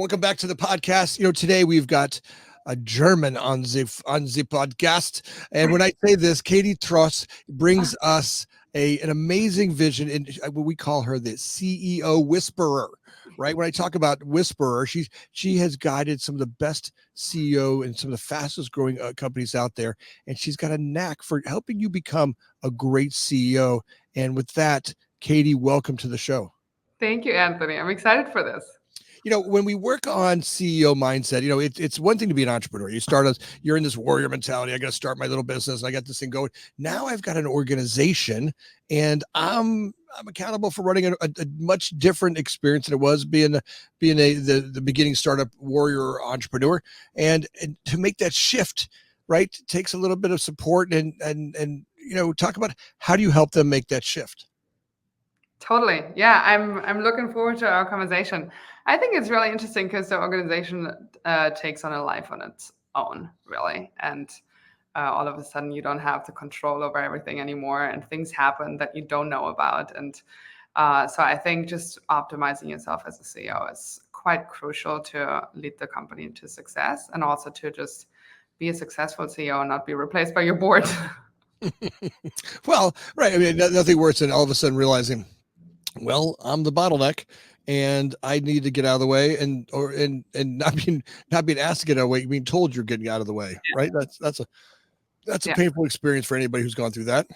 Welcome back to the podcast. Today we've got a German on the podcast, and when I say this, Katy Trost brings us an amazing vision, and we call her the CEO whisperer. Right? When I talk about whisperer, she has guided some of the best CEO and some of the fastest growing companies out there, and she's got a knack for helping you become a great CEO. And with that, Katy, welcome to the show. Thank you, Anthony. I'm excited for this. When we work on CEO mindset, it's one thing to be an entrepreneur. You're in this warrior mentality. I got to start my little business. I got this thing going. Now I've got an organization, and I'm accountable for running a much different experience than it was being the beginning startup warrior entrepreneur. And to make that shift, right, takes a little bit of support and talk about how do you help them make that shift. Totally. Yeah, I'm looking forward to our conversation. I think it's really interesting because the organization takes on a life on its own, really. And all of a sudden, you don't have the control over everything anymore, and things happen that you don't know about. And so I think just optimizing yourself as a CEO is quite crucial to lead the company to success, and also to just be a successful CEO and not be replaced by your board. Well, right. I mean, nothing worse than all of a sudden realizing, well, I'm the bottleneck and I need to get out of the way and not being asked to get out of the way, being told you're getting out of the way. Yeah. Right. That's a painful experience for anybody who's gone through that.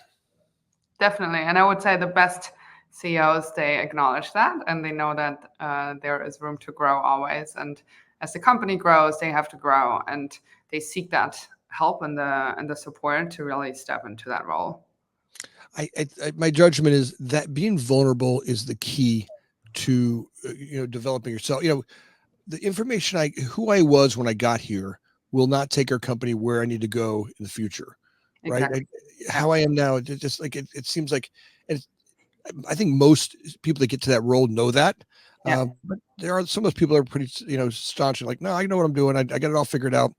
Definitely. And I would say the best CEOs, they acknowledge that, and they know that there is room to grow always. And as the company grows, they have to grow, and they seek that help and the support to really step into that role. My judgment is that being vulnerable is the key to developing yourself. The information who I was when I got here will not take our company where I need to go in the future. Exactly. Right? How I am now, just like it seems like, and I think most people that get to that role know that. Yeah. But there are some of those people that are pretty, staunch and like, no, I know what I'm doing. I got it all figured out.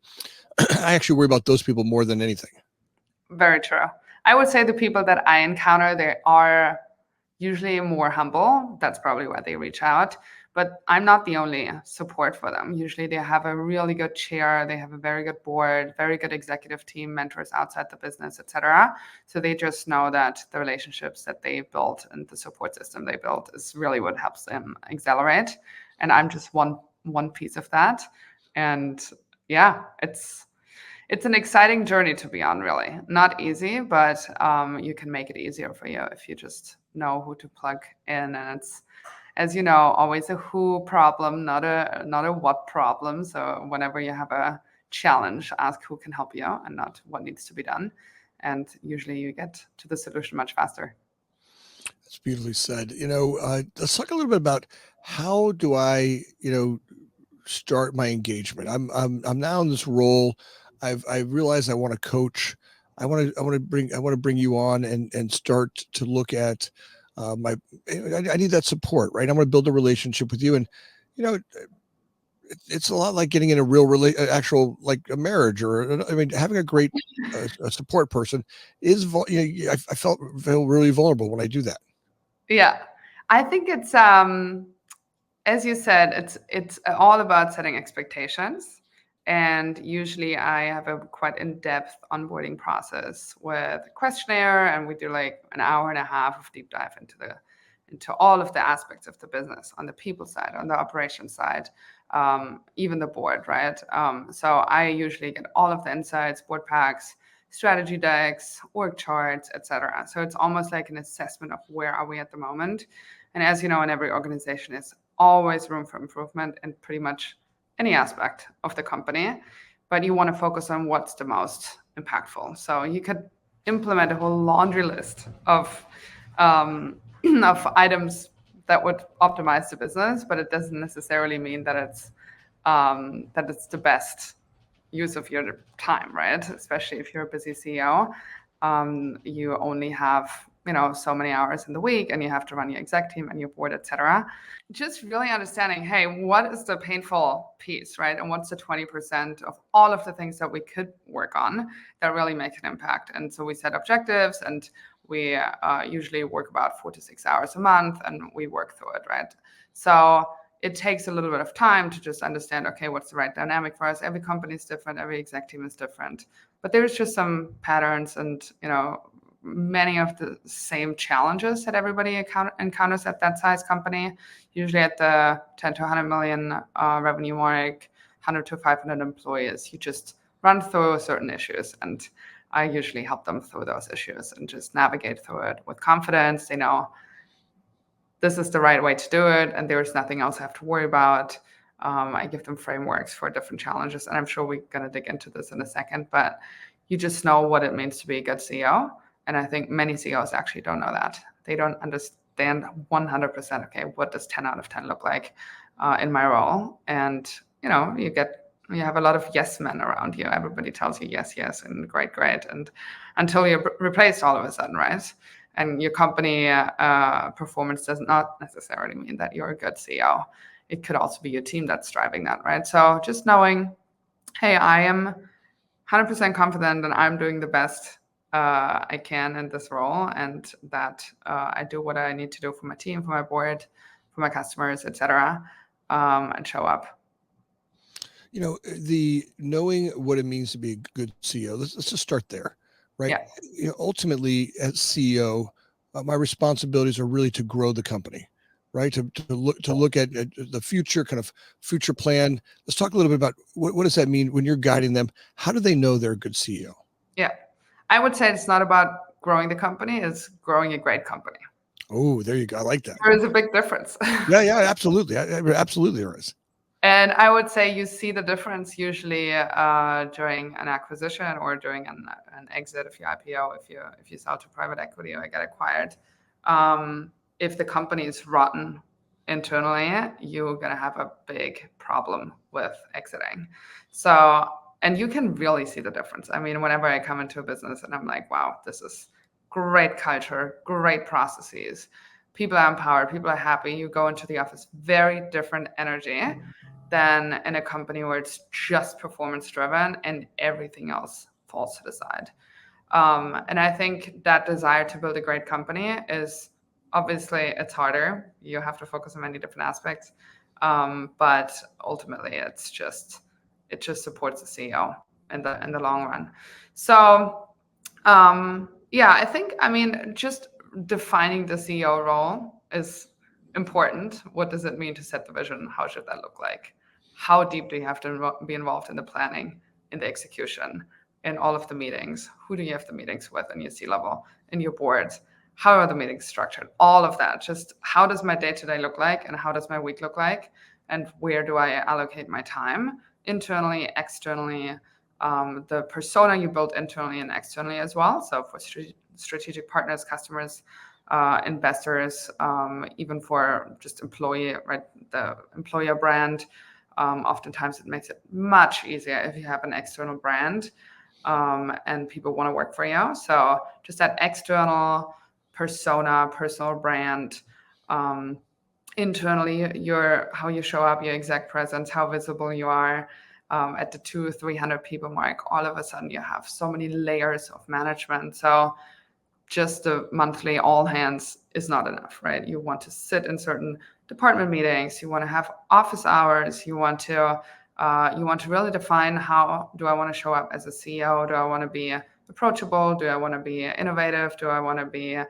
I actually worry about those people more than anything. Very true. I would say the people that I encounter, they are usually more humble. That's probably why they reach out. But I'm not the only support for them. Usually they have a really good chair. They have a very good board, very good executive team, mentors outside the business, etc. So they just know that the relationships that they built and the support system they built is really what helps them accelerate. And I'm just one piece of that. And yeah, it's an exciting journey to be on, really. Not easy, but you can make it easier for you if you just know who to plug in. And it's, as you know, always a who problem, not a what problem. So whenever you have a challenge, ask who can help you and not what needs to be done. And usually you get to the solution much faster. That's beautifully said. Let's talk a little bit about how do I, start my engagement. I'm now in this role. I realized I want to coach. I want to bring you on and start to look at I need that support, right? I'm going to build a relationship with you, and it's a lot like getting in a real actual like a marriage, or having a great a support person is. I feel really vulnerable when I do that. Yeah, I think it's as you said, it's all about setting expectations. And usually I have a quite in-depth onboarding process with a questionnaire, and we do like an hour and a half of deep dive into all of the aspects of the business, on the people side, on the operations side, even the board, right? So I usually get all of the insights, board packs, strategy decks, org charts, etc. So it's almost like an assessment of where are we at the moment. And as you know, in every organization, there's always room for improvement in pretty much any aspect of the company, but you want to focus on what's the most impactful. So you could implement a whole laundry list of items that would optimize the business, but it doesn't necessarily mean that it's the best use of your time, right? Especially if you're a busy CEO, you only have so many hours in the week, and you have to run your exec team and your board, etc. Just really understanding, hey, what is the painful piece, right? And what's the 20% of all of the things that we could work on that really make an impact? And so we set objectives, and we usually work about 4 to 6 hours a month, and we work through it, right? So it takes a little bit of time to just understand, okay, what's the right dynamic for us? Every company is different, every exec team is different, but there's just some patterns and, many of the same challenges that everybody encounters at that size company, usually at the 10 to 100 million revenue mark, 100 to 500 employees. You just run through certain issues, and I usually help them through those issues and just navigate through it with confidence. They know this is the right way to do it, and there's nothing else I have to worry about. I give them frameworks for different challenges, and I'm sure we're going to dig into this in a second, but you just know what it means to be a good CEO. And I think many CEOs actually don't know that. They don't understand 100%, okay, what does 10 out of 10 look like in my role? And, you have a lot of yes men around you. Everybody tells you yes, yes, and great, great. And until you're replaced all of a sudden, right? And your company performance does not necessarily mean that you're a good CEO. It could also be your team that's driving that, right? So just knowing, hey, I am 100% confident and I'm doing the best I can in this role, and that I do what I need to do for my team, for my board, for my customers, etc., and show up. The knowing what it means to be a good CEO. Let's just start there, right? Yeah. Ultimately, as CEO, my responsibilities are really to grow the company, right? To look at the future, kind of future plan. Let's talk a little bit about what does that mean when you're guiding them? How do they know they're a good CEO? Yeah. I would say it's not about growing the company, it's growing a great company. Oh, there you go. I like that. There is a big difference. Yeah, absolutely. Absolutely there is. And I would say you see the difference usually during an acquisition or during an exit, if you IPO, if you sell to private equity or get acquired. If the company is rotten internally, you're going to have a big problem with exiting. So, and you can really see the difference. I mean, whenever I come into a business and I'm like, wow, this is great culture, great processes, people are empowered, people are happy, you go into the office, very different energy than in a company where it's just performance driven and everything else falls to the side. And I think that desire to build a great company is obviously it's harder. You have to focus on many different aspects. But ultimately it just supports the CEO in the long run. So I mean, just defining the CEO role is important. What does it mean to set the vision? How should that look like? How deep do you have to be involved in the planning, in the execution, in all of the meetings? Who do you have the meetings with in your C-level, in your boards? How are the meetings structured? All of that. Just how does my day-to-day look like, and how does my week look like? And where do I allocate my time? Internally, externally, the persona you build internally and externally as well. So for strategic partners, customers, investors, even for just employee, right? The employer brand. Oftentimes it makes it much easier if you have an external brand and people want to work for you. So just that external persona, personal brand, internally, how you show up, your exec presence, how visible you are at the 200-300 people mark. All of a sudden you have so many layers of management. So just the monthly all hands is not enough, right? You want to sit in certain department meetings. You want to have office hours. You want to really define, how do I want to show up as a CEO? Do I want to be approachable? Do I want to be innovative? Do I want to be,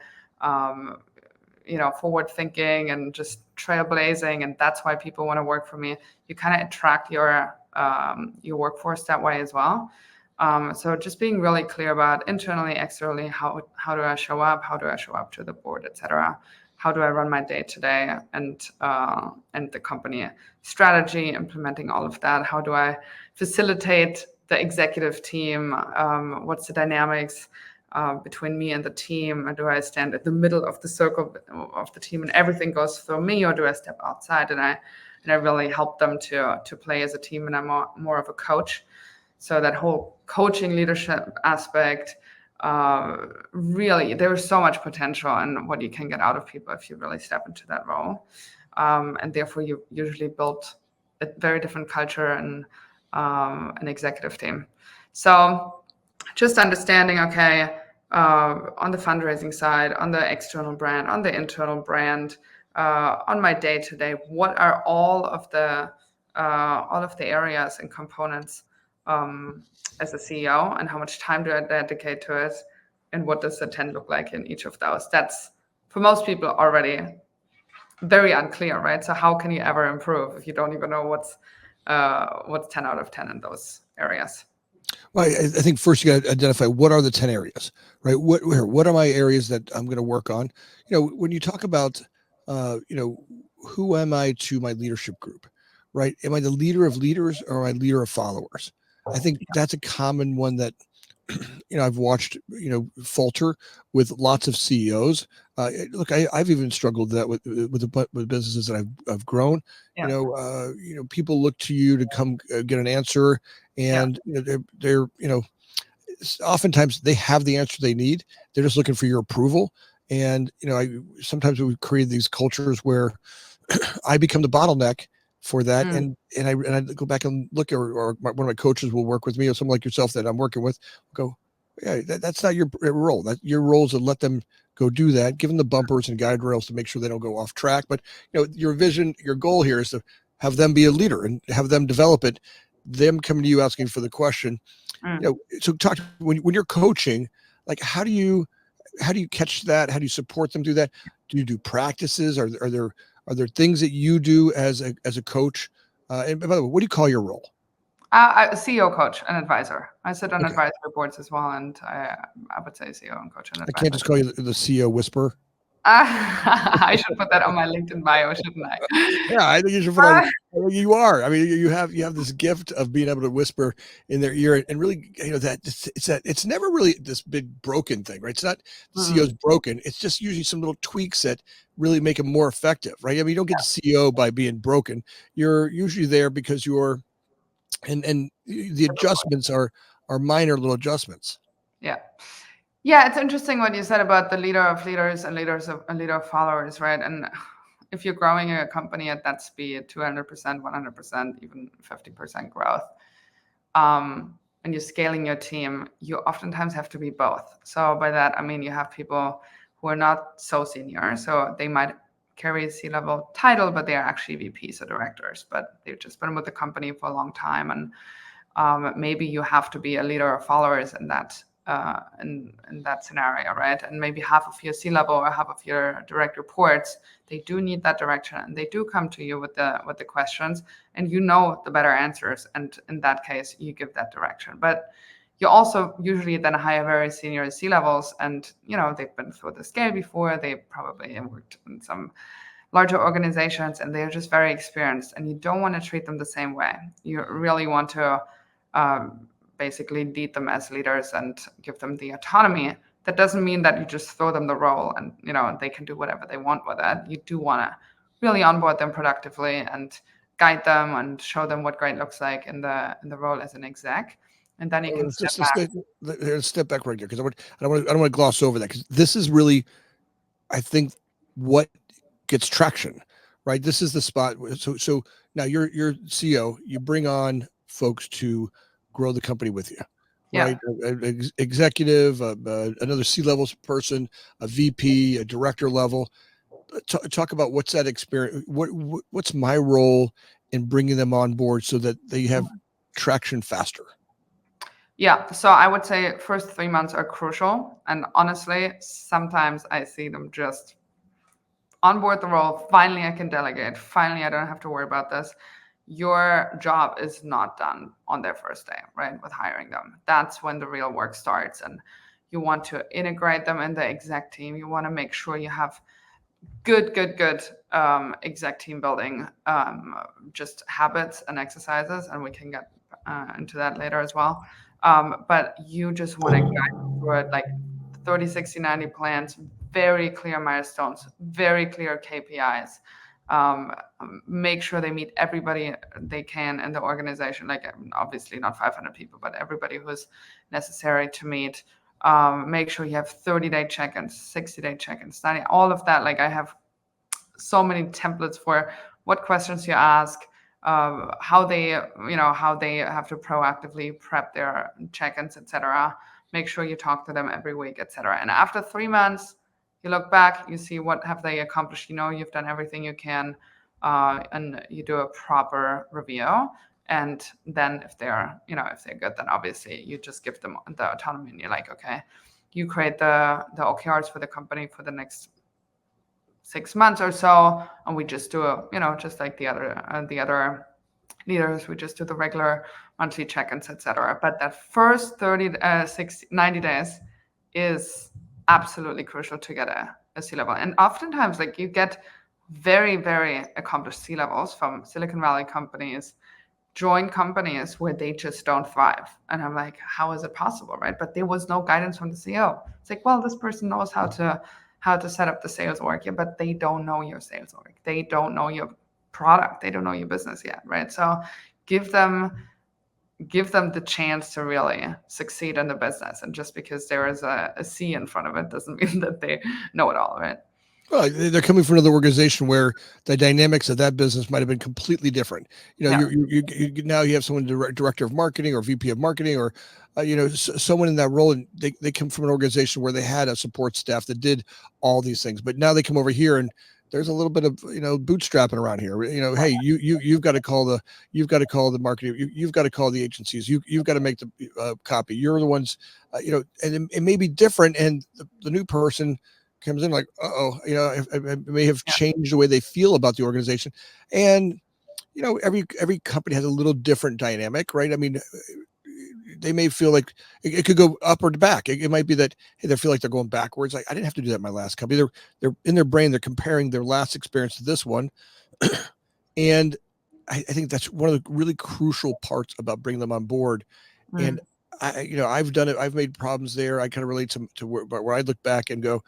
forward thinking and just trailblazing? And that's why people want to work for me. You kind of attract your workforce that way as well. So just being really clear about internally, externally, how do I show up? How do I show up to the board, etc. How do I run my day to day, and the company strategy, implementing all of that? How do I facilitate the executive team? What's the dynamics between me and the team? Do I stand at the middle of the circle of the team and everything goes through me, or do I step outside and I really help them to play as a team, and I'm more of a coach? So that whole coaching leadership aspect, really, there's so much potential in what you can get out of people if you really step into that role. And therefore, you usually build a very different culture and an executive team. So just understanding, okay, on the fundraising side, on the external brand, on the internal brand, on my day to day, what are all of the areas and components as a CEO, and how much time do I dedicate to it, and what does the 10 look like in each of those? That's for most people already very unclear, right? So how can you ever improve if you don't even know what's 10 out of 10 in those areas? Well, I think first you got to identify what are the 10 areas, right? What are my areas that I'm going to work on? When you talk about, who am I to my leadership group, right? Am I the leader of leaders or am I leader of followers? I think that's a common one that I've watched falter with lots of CEOs. Look, I've even struggled that with businesses that I've grown. Yeah. People look to you to come get an answer, and they're oftentimes they have the answer they need. They're just looking for your approval. And sometimes we create these cultures where I become the bottleneck for that. And I go back and look, or one of my coaches will work with me, or someone like yourself that I'm working with, go, yeah, that's not your role. That your role is to let them go do that, give them the bumpers and guide rails to make sure they don't go off track. But your vision, your goal here is to have them be a leader and have them develop it. Them coming to you asking for the question. So talk when you're coaching, like how do you catch that? How do you support them through that? Do you do practices? Are there things that you do as a coach? And by the way, what do you call your role? A CEO, coach, and advisor. I sit on Okay. advisory boards as well, and I would say CEO and coach and I advisor. can't just call you the CEO whisperer. I should put that on my LinkedIn bio, shouldn't I? Yeah, I think you should put on. You are. I mean, you have this gift of being able to whisper in their ear and really, that it's never really this big broken thing, right? It's not the CEO's broken. It's just usually some little tweaks that really make them more effective, right? I mean, you don't get the CEO by being broken. You're usually there because you're, and the adjustments are minor little adjustments. Yeah. Yeah, it's interesting what you said about the leader of leaders and a leader of followers, right? And if you're growing a company at that speed, 200%, 100%, even 50% growth, and you're scaling your team, you oftentimes have to be both. So by that, I mean, you have people who are not so senior. So they might carry a C-level title, but they are actually VPs or directors, but they've just been with the company for a long time. And maybe you have to be a leader of followers in that scenario, right? And maybe half of your C-level or half of your direct reports, they do need that direction, and they do come to you with the questions, and the better answers. And in that case, you give that direction. But you also usually then hire very senior C-levels, and they've been through the scale before. They probably worked in some larger organizations, and they're just very experienced. And you don't want to treat them the same way. You really want to basically lead them as leaders and give them the autonomy. That doesn't mean that you just throw them the role and they can do whatever they want with it. You do want to really onboard them productively and guide them and show them what great looks like in the role as an exec. And then you can step back right there, because I don't want to gloss over that, because this is really, I think, what gets traction, right? This is the spot. So now you're CEO. You bring on folks to grow the company with you, right? Yeah. Executive, another C-level person, a VP, a director level. Talk about what's that experience. What's my role in bringing them on board so that they have traction faster? Yeah, so I would say first 3 months are crucial. And honestly, sometimes I see them just onboard the role. Finally, I can delegate. Finally, I don't have to worry about this. Your job is not done on their first day, right? With hiring them. That's when the real work starts. And you want to integrate them in the exec team. You want to make sure you have good exec team building, just habits and exercises. And we can get into that later as well. But you just want to guide through it, like 30, 60, 90 plans, very clear milestones, very clear KPIs. Make sure they meet everybody they can in the organization, like obviously not 500 people, but everybody who's necessary to meet. Make sure you have 30-day check-ins, 60-day check-ins, all of that. Like I have so many templates for what questions you ask, how they have to proactively prep their check-ins, etc. Make sure you talk to them every week, etc. And after 3 months, You look back, you see what have they accomplished. You've done everything you can, and you do a proper review. And then if they're good, then obviously you just give them the autonomy, and you're like, okay, you create the OKRs for the company for the next 6 months or so, and we just do just like the other leaders, we just do the regular monthly check-ins, etc. But that first 90 days is absolutely crucial to get a C-level. And oftentimes, like, you get very, very accomplished C-levels from Silicon Valley companies, join companies where they just don't thrive. And I'm like, how is it possible, right? But there was no guidance from the CEO. It's like, well, this person knows how to set up the sales org, yeah, but they don't know your sales org. They don't know your product. They don't know your business yet, right? So give them the chance to really succeed in the business. And just because there is a C in front of it doesn't mean that they know it all, right? Well, they're coming from another organization where the dynamics of that business might have been completely different. You now you have someone director of marketing or VP of marketing, or someone in that role, and they come from an organization where they had a support staff that did all these things. But now they come over here, and there's a little bit of bootstrapping around here. Hey, you've got to call the marketing, you've got to call the agencies, you've got to make the copy. You're the ones, and it may be different, and the new person comes in like, it may have changed the way they feel about the organization. And, every company has a little different dynamic, right? I mean, they may feel like it could go up or back. It might be that, hey, they feel like they're going backwards. Like, I didn't have to do that in my last company. They're in their brain, they're comparing their last experience to this one. And I think that's one of the really crucial parts about bringing them on board. And I've done it. I've made problems there. I kind of relate to where I look back and go,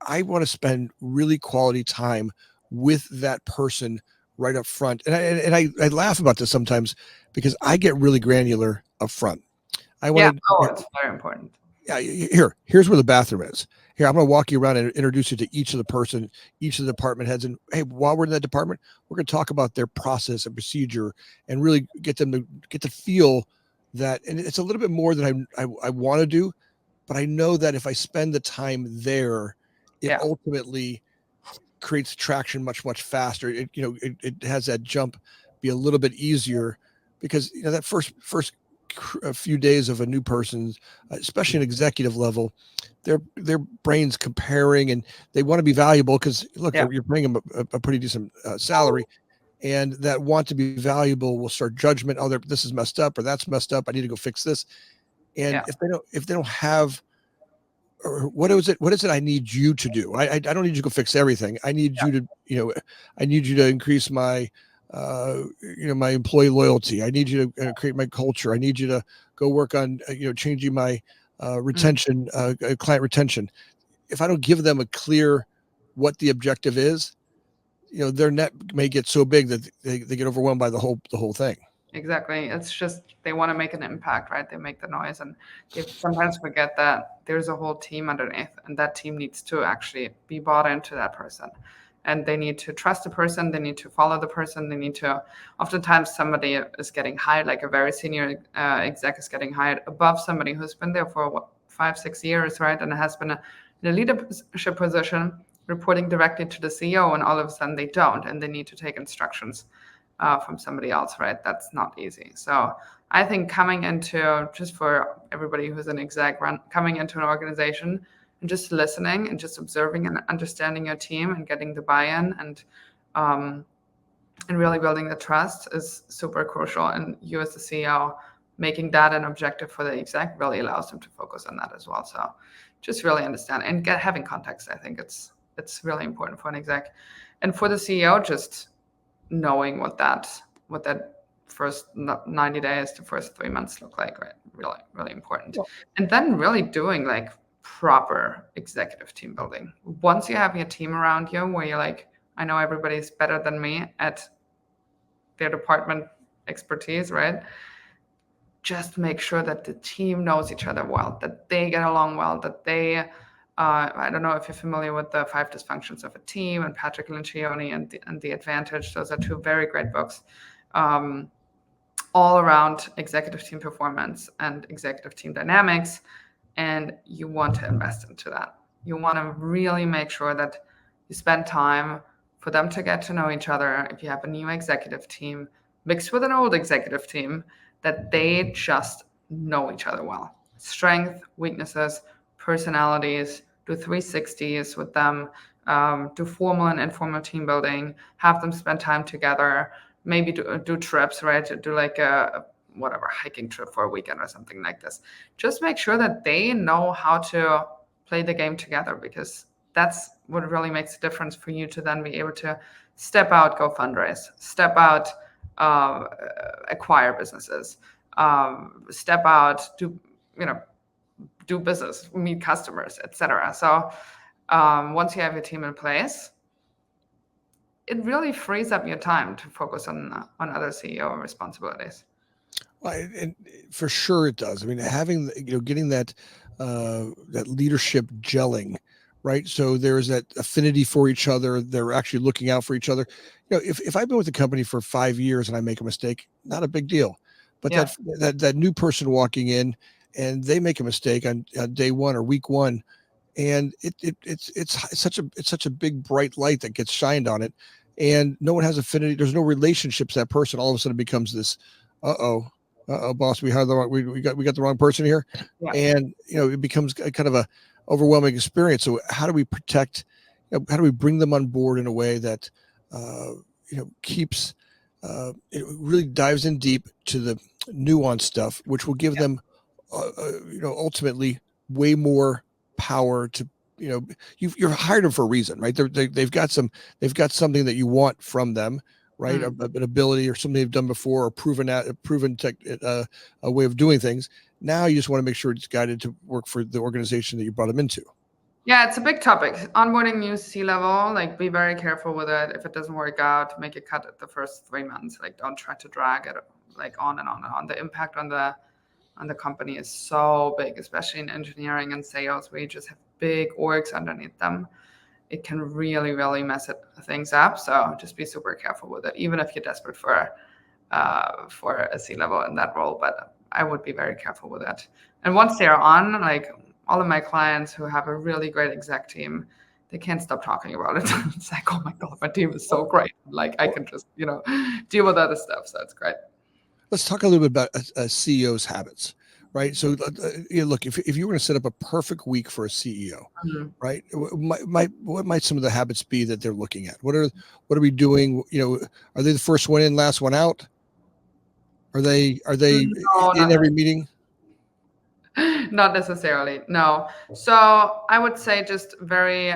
I want to spend really quality time with that person right up front. And I laugh about this sometimes because I get really granular up front. It's very important. Yeah, here's where the bathroom is. Here, I'm going to walk you around and introduce you to each of the department heads. And hey, while we're in that department, we're going to talk about their process and procedure and really get them to get to feel that. And it's a little bit more than I want to do, but I know that if I spend the time there, it ultimately creates traction much, much faster. It has that jump be a little bit easier because that first a few days of a new person, especially an executive level, their brains comparing, and they want to be valuable because look, you're bringing them a pretty decent salary, and that want to be valuable will start judgment. Oh, this is messed up, or that's messed up. I need to go fix this. And if they don't have, or what is it I need you to do? I don't need you to go fix everything. I need you to, I need you to increase my, my employee loyalty. I need you to create my culture. I need you to go work on, changing my retention, client retention. If I don't give them a clear what the objective is, their net may get so big that they get overwhelmed by the whole thing. Exactly. It's just they want to make an impact, right? They make the noise, and they sometimes forget that there's a whole team underneath, and that team needs to actually be bought into that person. And they need to trust the person, they need to follow the person, they need to, oftentimes somebody is getting hired, like a very senior exec is getting hired above somebody who's been there for 5-6 years, right? And has been in a leadership position, reporting directly to the CEO, and all of a sudden they don't, and they need to take instructions from somebody else, right? That's not easy. So I think coming into, just for everybody who's an exec, coming into an organization and just listening and just observing and understanding your team and getting the buy-in and really building the trust is super crucial. And you as the CEO, making that an objective for the exec really allows them to focus on that as well. So just really understand and having context. I think it's really important for an exec. And for the CEO, just knowing what that first 90 days to first 3 months look like, right? Really, really important. And then really doing like proper executive team building. Once you have your team around you where you're like, I know everybody's better than me at their department expertise, right? Just make sure that the team knows each other well, that they get along well, that they I don't know if you're familiar with the 5 Dysfunctions of a Team and Patrick Lencioni and the Advantage. Those are 2 very great books, all around executive team performance and executive team dynamics. And you want to invest into that. You want to really make sure that you spend time for them to get to know each other. If you have a new executive team mixed with an old executive team, that they just know each other well. Strength, weaknesses, personalities, do 360s with them, do formal and informal team building, have them spend time together, maybe do trips, right? Do like a whatever hiking trip for a weekend or something like this. Just make sure that they know how to play the game together, because that's what really makes a difference for you to then be able to step out, go fundraise, step out, acquire businesses, step out, do business, meet customers, etc. So once you have your team in place, it really frees up your time to focus on other CEO responsibilities. Well, and for sure it does. I mean, having getting that that leadership gelling, right? So there's that affinity for each other. They're actually looking out for each other. If I've been with the company for 5 years and I make a mistake, not a big deal. But Yeah. that new person walking in and they make a mistake on day one or week one, and it's such a big bright light that gets shined on it, and no one has affinity. There's no relationships. That person all of a sudden becomes this, boss, we hired the wrong, we got the wrong person here, Yeah. and it becomes kind of a overwhelming experience. So how do we protect? How do we bring them on board in a way that keeps it really dives in deep to the nuanced stuff, which will give them ultimately way more power to you're hired them for a reason, right? They've got something that you want from them, right? An ability or something they've done before, or proven tech, a way of doing things. Now you just want to make sure it's guided to work for the organization that you brought them into. Yeah, it's a big topic. Onboarding new C-level, like be very careful with it. If it doesn't work out, make it cut at the first 3 months. Like don't try to drag it like on and on and on. The impact on the company is so big, especially in engineering and sales, where you just have big orgs underneath them. It can really, really mess things up. So just be super careful with it, even if you're desperate for a C-level in that role. But I would be very careful with it. And once they're on, like all of my clients who have a really great exec team, they can't stop talking about it. It's like, oh my God, my team is so great. Like I can just, deal with other stuff. So it's great. Let's talk a little bit about a CEO's habits, right? So, look, if you were going to set up a perfect week for a CEO, right? What might some of the habits be that they're looking at? What are we doing? Are they the first one in, last one out? Are they No, in every meeting? Not necessarily, no. So I would say just very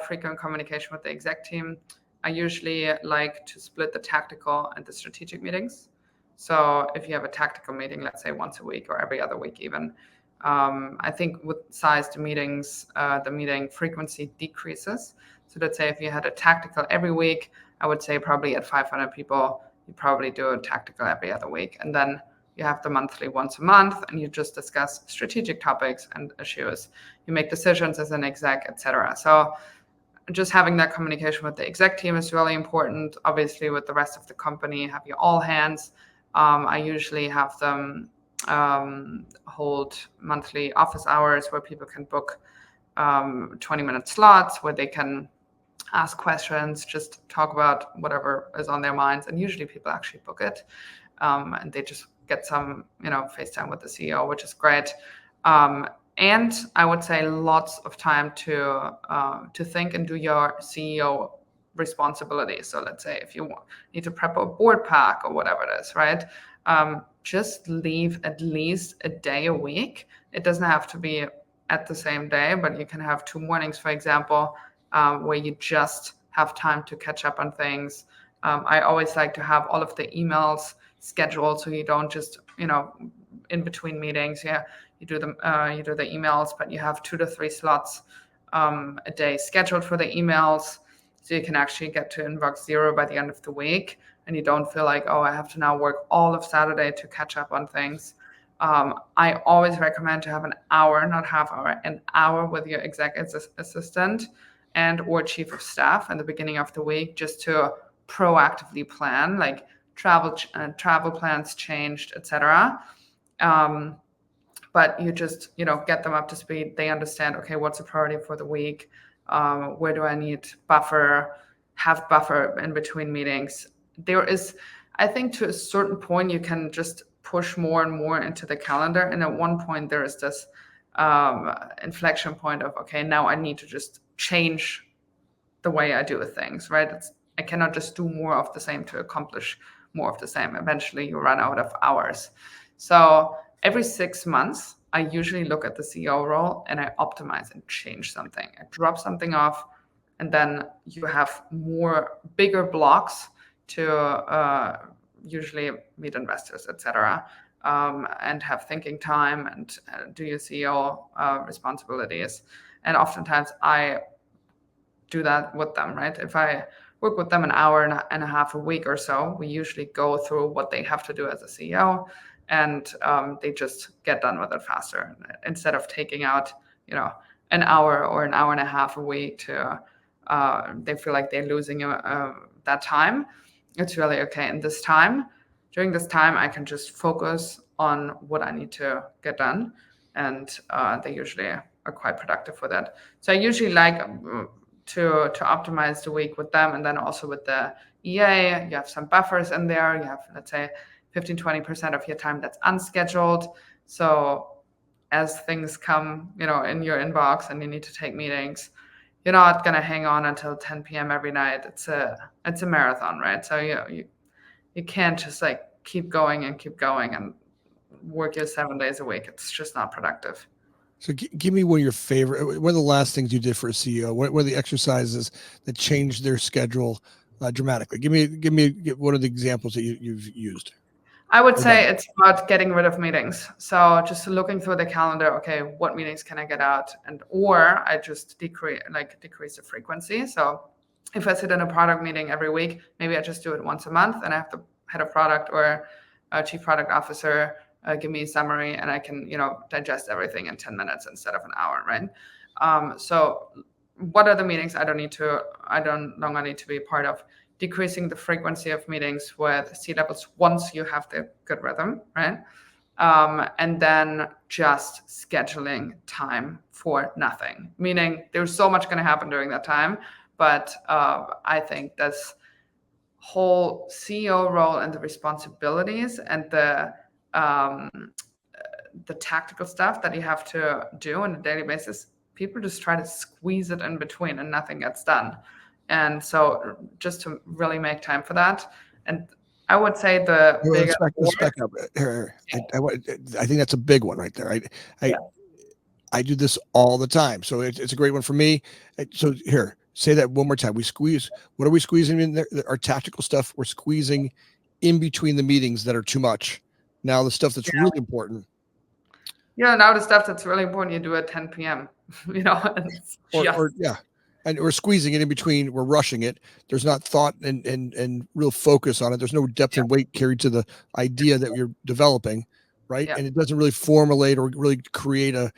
frequent communication with the exec team. I usually like to split the tactical and the strategic meetings. So if you have a tactical meeting, let's say once a week or every other week even, I think with sized meetings, the meeting frequency decreases. So let's say if you had a tactical every week, I would say probably at 500 people, you probably do a tactical every other week. And then you have the monthly once a month, and you just discuss strategic topics and issues. You make decisions as an exec, etc. So just having that communication with the exec team is really important. Obviously, with the rest of the company, have your all hands. I usually have them hold monthly office hours where people can book 20-minute slots where they can ask questions, just talk about whatever is on their minds. And usually people actually book it, and they just get some, FaceTime with the CEO, which is great. And I would say lots of time to think and do your CEO responsibilities. So let's say if you need to prep a board pack or whatever it is, right? Just leave at least a day a week. It doesn't have to be at the same day, but you can have 2 mornings, for example, where you just have time to catch up on things. I always like to have all of the emails scheduled, so you don't just, in between meetings, you do the emails, but you have 2 to 3 slots a day scheduled for the emails, so you can actually get to inbox 0 by the end of the week, and you don't feel like, oh, I have to now work all of Saturday to catch up on things. I always recommend to have an hour, not half hour, an hour with your exec assistant and or chief of staff in the beginning of the week, just to proactively plan, like travel plans changed, etc. but you just, get them up to speed. They understand, okay, what's the priority for the week? Where do I need have buffer in between meetings? There is, I think, to a certain point, you can just push more and more into the calendar. And at one point, there is this inflection point of, okay, now I need to just change the way I do things, right? I cannot just do more of the same to accomplish more of the same. Eventually, you run out of hours. So every 6 months, I usually look at the CEO role and I optimize and change something. I drop something off, and then you have bigger blocks to usually meet investors, etc., and have thinking time and do your CEO responsibilities. And oftentimes, I do that with them, right? If I work with them an hour and a half a week or so, we usually go through what they have to do as a CEO, and they just get done with it faster instead of taking out, an hour or an hour and a half a week to. They feel like they're losing that time. It's really okay. And during this time, I can just focus on what I need to get done, and they usually are quite productive with it. So I usually like to optimize the week with them, and then also with the EA, you have some buffers in there. You have, let's say, 15-20% of your time that's unscheduled. So as things come, in your inbox and you need to take meetings, you're not gonna hang on until 10 p.m. every night. It's a marathon, right? So you can't just like keep going and work your 7 days a week. It's just not productive. So give me one of your favorite, one of the last things you did for a CEO, one of the exercises that changed their schedule dramatically. Give me one of the examples that you've used. I would say it's about getting rid of meetings. So just looking through the calendar, okay, what meetings can I get out? Or I just decrease the frequency. So if I sit in a product meeting every week, maybe I just do it once a month, and I have the head of product or a chief product officer give me a summary, and I can, digest everything in 10 minutes instead of an hour, right? So what are the meetings I don't longer need to be a part of? Decreasing the frequency of meetings with C-levels once you have the good rhythm, right? And then just scheduling time for nothing, meaning there's so much going to happen during that time. But I think this whole CEO role and the responsibilities and the tactical stuff that you have to do on a daily basis, people just try to squeeze it in between and nothing gets done. And so just to really make time for that. And I would say the biggest I think that's a big one right there. I do this all the time. So it's a great one for me. So here, say that one more time. What are we squeezing in there? Our tactical stuff we're squeezing in between the meetings that are too much. Now the stuff that's really important. Now the stuff that's really important, you do at 10 p.m. And we're squeezing it in between. We're rushing it. There's not thought and real focus on it. There's no depth and weight carried to the idea that you're developing, right? Yeah. And it doesn't really formulate or really create or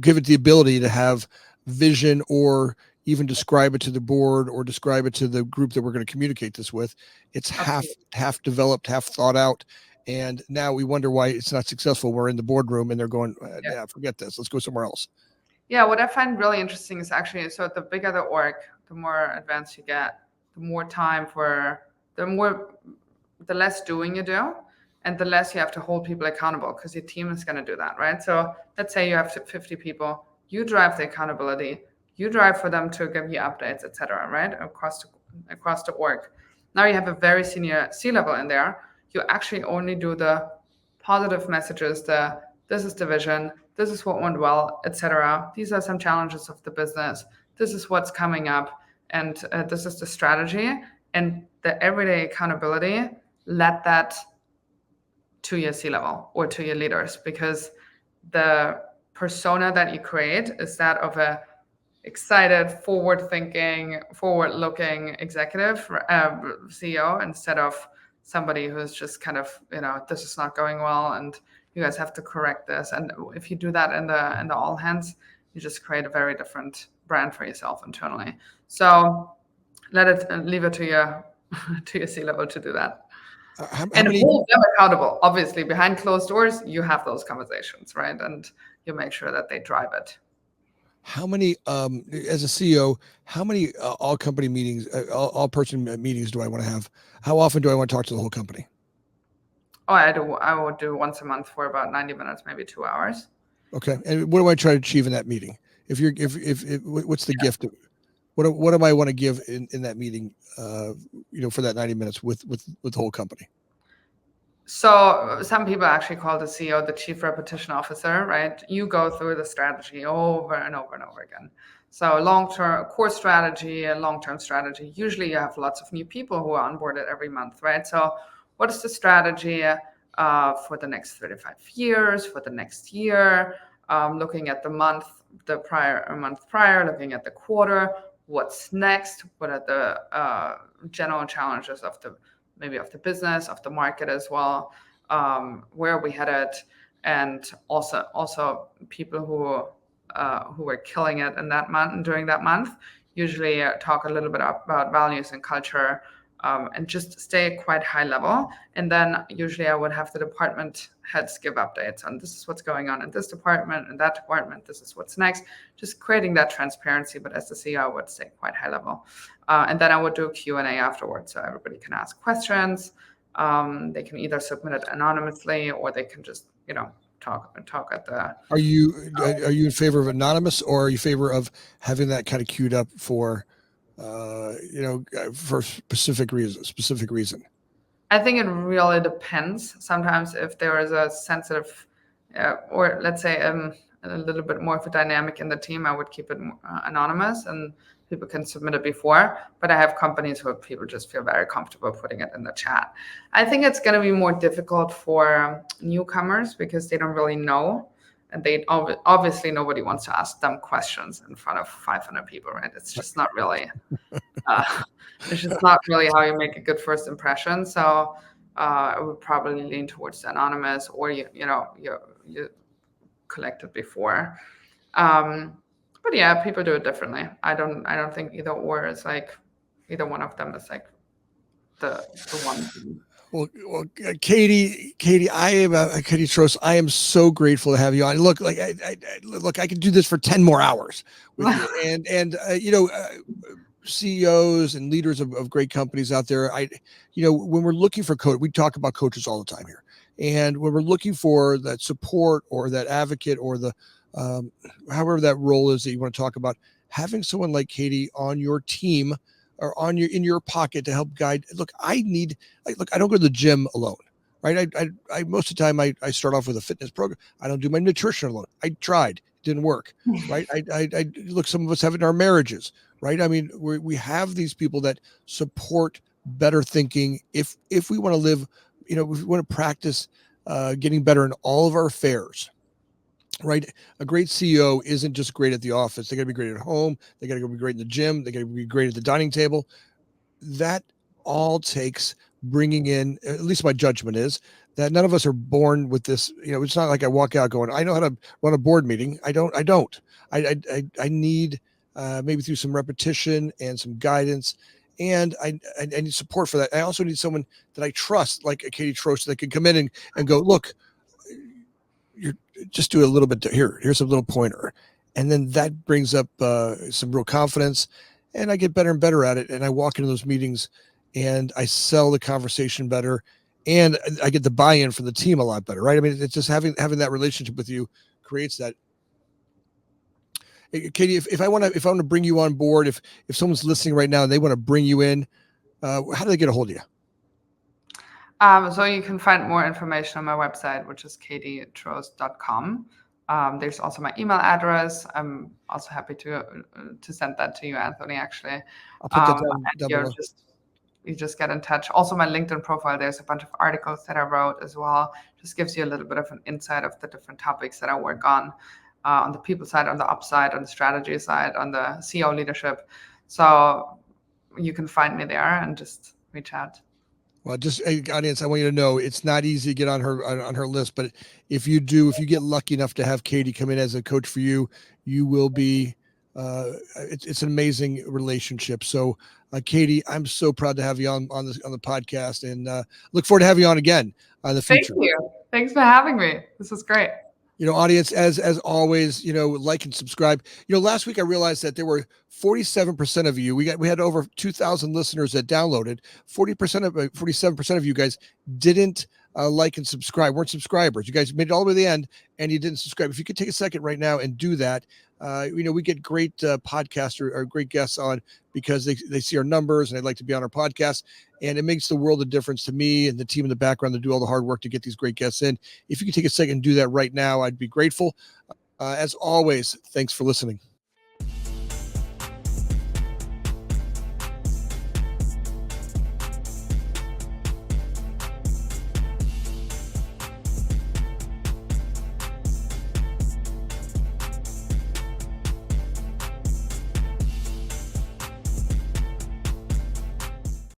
give it the ability to have vision or even describe it to the board or describe it to the group that we're going to communicate this with. It's half developed, half thought out. And now we wonder why it's not successful. We're in the boardroom and they're going, forget this. Let's go somewhere else. Yeah, what I find really interesting is actually, so the bigger the org, the more advanced you get, the more time the less doing you do, and the less you have to hold people accountable because your team is going to do that, right? So let's say you have 50 people, you drive the accountability, you drive for them to give you updates, etc., right? Across the org. Now you have a very senior C-level in there. You actually only do the positive messages, this is the vision, this is what went well, etc. These are some challenges of the business. This is what's coming up, and this is the strategy. And the everyday accountability, let that to your C-level or to your leaders, because the persona that you create is that of a excited, forward-thinking, forward-looking executive CEO instead of somebody who's just kind of, this is not going well and you guys have to correct this. And if you do that in the all hands, you just create a very different brand for yourself internally. So leave it to your C-level to do that. How And many hold them accountable. Obviously, behind closed doors, you have those conversations, right? And you make sure that they drive it. how many as a CEO, how many all company meetings, all person meetings do I want to have? How often do I want to talk to the whole company? Oh, I would do once a month for about 90 minutes, maybe 2 hours. Okay, and what do I try to achieve in that meeting? If what's the gift? What do I want to give in that meeting? For that 90 minutes with the whole company. So some people actually call the CEO the chief repetition officer, right? You go through the strategy over and over and over again. So long-term core strategy and long-term strategy. Usually you have lots of new people who are onboarded every month, right? So what is the strategy for the next 35 years, for the next year? Looking at the month, a month prior, looking at the quarter, what's next? What are the general challenges of the maybe of the business, of the market as well, where are we headed, and also people who were killing it in that month during that month. Usually talk a little bit about values and culture, and just stay quite high level. And then usually I would have the department heads give updates on this is what's going on in this department and that department. This is what's next. Just creating that transparency, but as the CEO, I would stay quite high level. And then I would do a Q&A afterwards, so everybody can ask questions. They can either submit it anonymously or they can just, talk at the. Are you in favor of anonymous, or are you in favor of having that kind of queued up for, for specific reason? I think it really depends. Sometimes if there is a sensitive, or let's say a little bit more of a dynamic in the team, I would keep it anonymous and people can submit it before. But I have companies where people just feel very comfortable putting it in the chat. I think it's going to be more difficult for newcomers because they don't really know. And they obviously nobody wants to ask them questions in front of 500 people, right? It's just not really. It's just not really how you make a good first impression. So I would probably lean towards the anonymous, or you collected before. But yeah, people do it differently. I don't think either or is like either one of them is like the one. Well, Katy, I am Katy Trost. I am so grateful to have you on. Look, like I could do this for 10 more hours with you, and CEOs and leaders of great companies out there. When we're looking for coach, we talk about coaches all the time here. And when we're looking for that support or that advocate or the, however that role is that you want to talk about, having someone like Katy on your team or in your pocket to help guide. Look, I don't go to the gym alone. Right. I most of the time I start off with a fitness program. I don't do my nutrition alone. I tried, it didn't work. Right. I look, some of us have it in our marriages. Right. I mean, we have these people that support better thinking. If we want to live, if we want to practice getting better in all of our affairs, right? A great CEO isn't just great at the office. They got to be great at home. They got to be great in the gym. They got to be great at the dining table. That all takes bringing in, at least my judgment is, that none of us are born with this. It's not like I walk out going, I know how to run a board meeting. I don't. I need maybe through some repetition and some guidance, and I need support for that. I also need someone that I trust, like a Katy Trost, that can come in and go, look, you're just do a little bit here's a little pointer, and then that brings up some real confidence, and I get better and better at it, and I walk into those meetings and I sell the conversation better, and I get the buy-in from the team a lot better, right? I mean, it's just having that relationship with you creates that. Hey, Katy, if I want to bring you on board, if someone's listening right now and they want to bring you in, how do they get a hold of you? So you can find more information on my website, which is katytrost.com. There's also my email address. I'm also happy to send that to you, Anthony, actually. I'll put that down below. You just get in touch. Also, my LinkedIn profile, there's a bunch of articles that I wrote as well. Just gives you a little bit of an insight of the different topics that I work on the people side, on the upside, on the strategy side, on the CEO leadership. So you can find me there and just reach out. Well, just audience, I want you to know it's not easy to get on her list, but if you get lucky enough to have Katy come in as a coach for you, you will be It's an amazing relationship. So, Katy, I'm so proud to have you on the podcast, and look forward to having you on again in the Thank future. you. Thanks for having me. This was great. Audience, as always, like and subscribe. Last week I realized that there were 47% of you. We had over 2,000 listeners that downloaded. 47% of you guys didn't like and subscribe. Weren't subscribers. You guys made it all the way to the end, and you didn't subscribe. If you could take a second right now and do that, we get great podcasts or great guests on because they see our numbers and they'd like to be on our podcast. And it makes the world of difference to me and the team in the background that do all the hard work to get these great guests in. If you could take a second and do that right now, I'd be grateful. As always, thanks for listening.